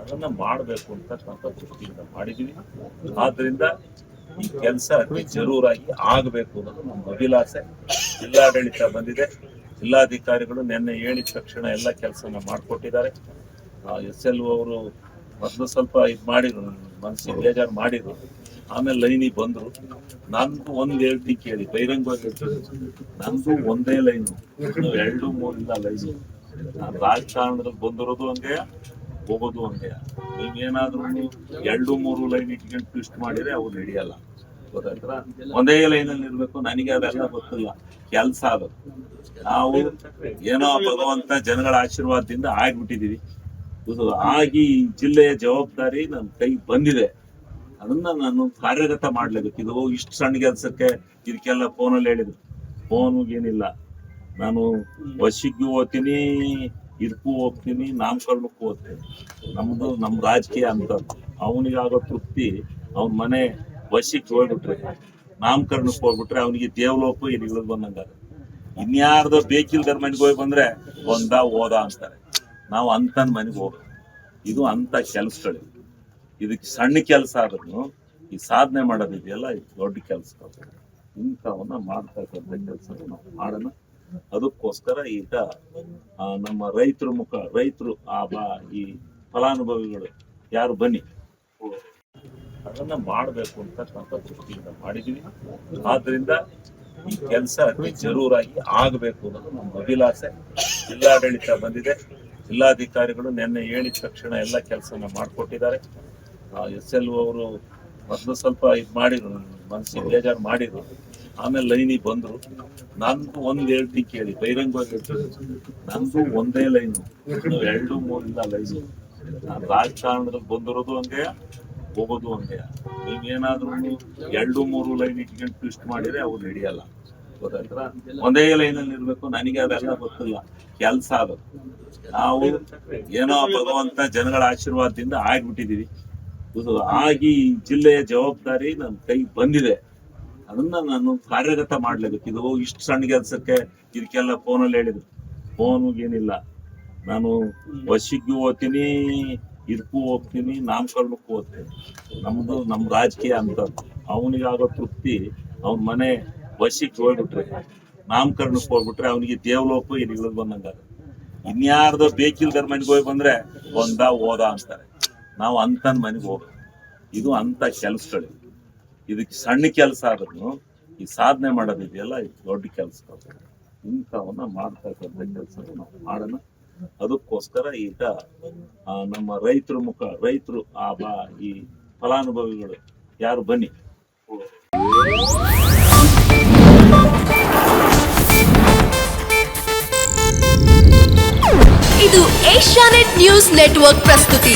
ಅದನ್ನ ಮಾಡಬೇಕು ಅಂತಕ್ಕಂಥ ದೃಷ್ಟಿಯಿಂದ ಮಾಡಿದೀವಿ. ಆದ್ರಿಂದ ಈ ಕೆಲಸ ಅತಿ ಜರೂರಾಗಿ ಆಗಬೇಕು ಅನ್ನೋದು ನಮ್ಮ ಅಭಿಲಾಷೆ. ಜಿಲ್ಲಾಡಳಿತ ಬಂದಿದೆ, ಜಿಲ್ಲಾಧಿಕಾರಿಗಳು ನಿನ್ನೆ ಹೇಳಿದ ತಕ್ಷಣ ಎಲ್ಲ ಕೆಲಸನ ಮಾಡಿಕೊಟ್ಟಿದ್ದಾರೆ. SLO ಅವರು ಮೊದಲು ಸ್ವಲ್ಪ ಇದು ಮಾಡಿದ್ರು, ಮನಸ್ಸಿಗೆ ಬೇಜಾರು ಮಾಡಿದ್ರು, ಆಮೇಲೆ ಲೈನಿಗೆ ಬಂದ್ರು. ನಂದು ಒಂದು ಹೇಳ್ತಿ ಕೇಳಿ, ಬಹಿರಂಗವಾಗಿ ಹೇಳ್ತೀನಿ, ನಂದು ಒಂದೇ ಲೈನು, 2-3 ಇಲ್ಲ ಲೈನು. ನಾನು ರಾಜಕಾರಣದಲ್ಲಿ ಬಂದಿರೋದು ಹಂಗೆ, ಹೋಗೋದು ಹಂಗೆ. ನೀವೇನಾದ್ರೂ 2-3 ಲೈನ್ ಇಟ್ಕೊಂಡು ಟ್ವಿಸ್ಟ್ ಮಾಡಿದ್ರೆ ಅವ್ರು ನಡೆಯಲ್ಲ, ಗೊತ್ತಾಯ್ತಾ? ಒಂದೇ ಲೈನಲ್ಲಿ ಇರ್ಬೇಕು. ನನಗೆ ಅದೆಲ್ಲ ಗೊತ್ತಿಲ್ಲ, ಕೆಲಸ ಆಗೋದು. ನಾವು ಏನೋ ಭಗವಂತ ಜನಗಳ ಆಶೀರ್ವಾದದಿಂದ ಆಗ್ಬಿಟ್ಟಿದೀವಿ. ಇದು ಆಗಿ ಜಿಲ್ಲೆಯ ಜವಾಬ್ದಾರಿ ನನ್ನ ಕೈಗೆ ಬಂದಿದೆ, ಅದನ್ನ ನಾನು ಕಾರ್ಯಗತ ಮಾಡ್ಲೇಬೇಕು. ಇದು ಇಷ್ಟು ಸಣ್ಣ ಕೆಲಸಕ್ಕೆ ಇದಕ್ಕೆಲ್ಲ ಫೋನಲ್ಲಿ ಹೇಳಿದ್ರು, ಫೋನ್ಗೇನಿಲ್ಲ. ನಾನು ವಶಿಗೂ ಹೋಗ್ತೀನಿ, ಇದಕ್ಕೂ ಹೋಗ್ತೀನಿ, ನಾಮಕರಣಕ್ಕೂ ಹೋಗ್ತೀನಿ. ನಮ್ಮ ರಾಜಕೀಯ ಅಂತ ಅವನಿಗಾಗೋ ತೃಪ್ತಿ, ಅವನ ಮನೆ ವಶಕ್ಕೆ ಹೋಗ್ಬಿಟ್ರೆ, ನಾಮಕರಣಕ್ಕೆ ಹೋಗ್ಬಿಟ್ರೆ ಅವನಿಗೆ ದೇವಲೋಕ ಇಲ್ಲಿಗೆ ಬಂದಂಗ. ಇನ್ಯಾರ್ದೋ ಬೇಕಿಲ್ದರ ಮನೆಗೆ ಹೋಗಿ ಬಂದ್ರೆ ಹೋದ ಅಂತಾರೆ. ನಾವು ಅಂತನ್ ಮನೆಗೆ ಹೋಗ್ಬೇಕು. ಇದು ಅಂತ ಕೆಲಸಗಳು. ಇದಕ್ಕೆ ಸಣ್ಣ ಕೆಲಸ ಆದ್ರೂ ಈ ಸಾಧನೆ ಮಾಡೋದಿದೆಯಲ್ಲ, ಇದು ದೊಡ್ಡ ಕೆಲಸ. ಇಂಥವನ್ನ ಮಾಡ್ತಕ್ಕಂಥ ಕೆಲಸ ನಾವು ಮಾಡೋಣ. ಅದಕ್ಕೋಸ್ಕರ ಈಗ ನಮ್ಮ ರೈತರು ಈ ಫಲಾನುಭವಿಗಳು ಯಾರು ಬನ್ನಿ, ಅದನ್ನ ಮಾಡಬೇಕು ಅಂತಕ್ಕಂಥ ದೃಷ್ಟಿಯಿಂದ ಮಾಡಿದೀವಿ. ಆದ್ರಿಂದ ಈ ಕೆಲಸ ಅತಿ ಜರೂರಾಗಿ ಆಗಬೇಕು ಅನ್ನೋದು ನಮ್ಮ ಅಭಿಲಾಷೆ. ಜಿಲ್ಲಾಡಳಿತ ಬಂದಿದೆ, ಜಿಲ್ಲಾಧಿಕಾರಿಗಳು ನಿನ್ನೆ ಹೇಳಿದ ತಕ್ಷಣ ಎಲ್ಲ ಕೆಲಸನ ಮಾಡಿಕೊಟ್ಟಿದ್ದಾರೆ. SLO ಅವರು ಮೊದಲು ಸ್ವಲ್ಪ ಇದು ಮಾಡಿದ್ರು, ಮನಸ್ಸಿಗೆ ಬೇಜಾರು ಮಾಡಿದ್ರು, ಆಮೇಲೆ ಲೈನಿಗೆ ಬಂದ್ರು. ನಂದು ಒಂದು ಹೇಳ್ತಿ ಕೇಳಿ, ಬಹಿರಂಗವಾಗಿ ಹೇಳ್ತೀನಿ, ನಂದು ಒಂದೇ ಲೈನು, 2-3 ಇಲ್ಲ ಲೈನು. ನಾನು ರಾಜಕಾರಣದಲ್ಲಿ ಬಂದಿರೋದು ಹಂಗೆ, ಹೋಗೋದು ಹಂಗೆ. ನೀವೇನಾದ್ರೂ 2-3 ಲೈನ್ ಇಟ್ಕೊಂಡು ಟ್ವಿಸ್ಟ್ ಮಾಡಿದ್ರೆ ಅವ್ರು ನಡೆಯಲ್ಲ, ಗೊತ್ತಾಯ್ತಾ? ಒಂದೇ ಲೈನಲ್ಲಿ ಇರ್ಬೇಕು. ನನಗೆ ಅದೆಲ್ಲ ಗೊತ್ತಿಲ್ಲ, ಕೆಲಸ ಆಗೋದು. ನಾವು ಏನೋ ಭಗವಂತ ಜನಗಳ ಆಶೀರ್ವಾದದಿಂದ ಆಗ್ಬಿಟ್ಟಿದೀವಿ. ಇದು ಆಗಿ ಜಿಲ್ಲೆಯ ಜವಾಬ್ದಾರಿ ನನ್ನ ಕೈಗೆ ಬಂದಿದೆ, ಅದನ್ನ ನಾನು ಕಾರ್ಯಗತ ಮಾಡ್ಲೇಬೇಕು. ಇದು ಇಷ್ಟು ಸಣ್ಣ ಕೆಲಸಕ್ಕೆ ಇದಕ್ಕೆಲ್ಲ ಫೋನಲ್ಲಿ ಹೇಳಿದ್ರು, ಫೋನ್ಗೇನಿಲ್ಲ. ನಾನು ವಶಿಗೂ ಹೋಗ್ತೀನಿ, ಇದಕ್ಕೂ ಹೋಗ್ತೀನಿ, ನಾಮಕರಣಕ್ಕೂ ಹೋಗ್ತೀನಿ. ನಮ್ಮ ರಾಜಕೀಯ ಅಂತ ಅವನಿಗಾಗೋ ತೃಪ್ತಿ, ಅವನ ಮನೆ ವಶಕ್ಕೆ ಹೋಗ್ಬಿಟ್ರೆ, ನಾಮಕರಣಕ್ಕೆ ಹೋಗ್ಬಿಟ್ರೆ ಅವನಿಗೆ ದೇವಲೋಕ ಇಲ್ಲಿಗೆ ಬಂದಂಗ. ಇನ್ಯಾರ್ದೋ ಬೇಕಿಲ್ದರ ಮನೆಗೆ ಹೋಗಿ ಬಂದ್ರೆ ಹೋದ ಅಂತಾರೆ. ನಾವು ಅಂತನ್ ಮನೆಗೆ ಹೋಗ್ಬೇಕು. ಇದು ಅಂತ ಕೆಲಸಗಳು. ಇದಕ್ಕೆ ಸಣ್ಣ ಕೆಲಸ ಆದ್ರೂ ಈ ಸಾಧನೆ ಮಾಡೋದಿದೆಯಲ್ಲ, ಇದು ದೊಡ್ಡ ಕೆಲಸ. ಇಂಥವನ್ನ ಮಾಡ್ತಕ್ಕಂಥ ಕೆಲಸ ನಾವು ಮಾಡೋಣ. ಅದಕ್ಕೋಸ್ಕರ ಈಗ ನಮ್ಮ ರೈತರು ಈ ಫಲಾನುಭವಿಗಳು ಯಾರು ಬನ್ನಿ. ಇದು ಏಷ್ಯಾನೆಟ್ ನ್ಯೂಸ್ ನೆಟ್ವರ್ಕ್ ಪ್ರಸ್ತುತಿ.